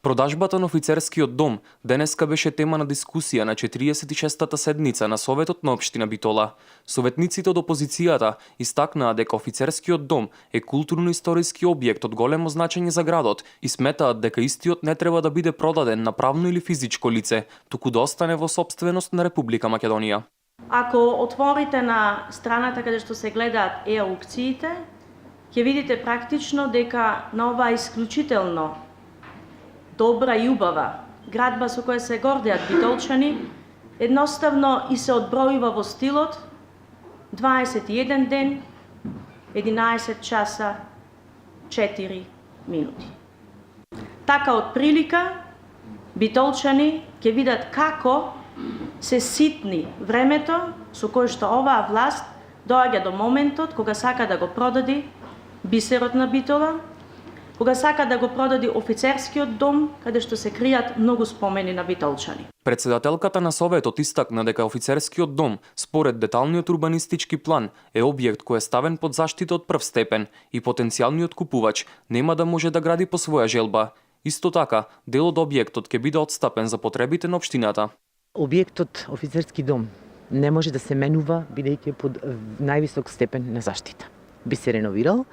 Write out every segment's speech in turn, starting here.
Продажбата на офицерскиот дом денеска беше тема на дискусија на 46-та седница на Советот на општина Битола. Советниците од опозицијата истакнаа дека офицерскиот дом е културно-историски објект од големо значење за градот и сметаат дека истиот не треба да биде продаден на правно или физичко лице, туку да остане во сопственост на Република Македонија. Ако отворите на страната каде што се гледаат аукциите, ќе видите практично дека на оваа исклучително добра и убава градба со која се гордеат битолчани, едноставно и се одбројува во стилот 21 ден, 11 часа, 4 минути. Така од прилика битолчани ќе видат како се ситни времето со кое што оваа власт доаѓа до моментот кога сака да го продади бисерот на Битола, кога сака да го продади офицерскиот дом, каде што се кријат многу спомени на битолчани. Председателката на Советот истакна дека офицерскиот дом, според деталниот урбанистички план, е објект кој е ставен под заштита од прв степен и потенцијалниот купувач нема да може да гради по своја желба. Исто така, дел од објектот ќе биде отстапен за потребите на општината. Објектот офицерски дом не може да се менува бидејќи под највисок степен на заштита. Би се реновирал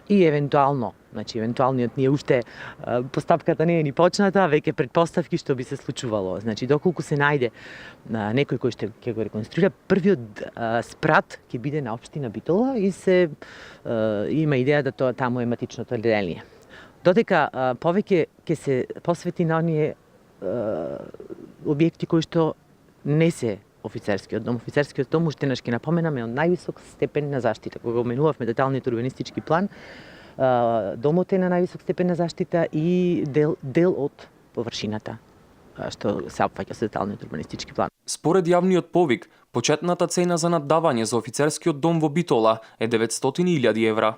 и евентуалниот ние уште постапката не е ни почната, веќе претпоставки што би се случувало. Доколку се најде некој кој ќе го реконструира, првиот спрат ќе биде на општина Битола и се има идеја да таму е матичното одделение. Додека повеќе ќе се посвети на оние објекти кои што не се офицерскиот дом. Офицерскиот дом, уште еднаш ќе напоменаме, од највисок степен на заштита. Кога го менувавме деталниот урбанистички план, домот е на највисок степен на заштита и дел од површината што се опфаќа со деталниот урбанистички план. Според јавниот повик, почетната цена за наддавање за офицерскиот дом во Битола е 900.000 евра.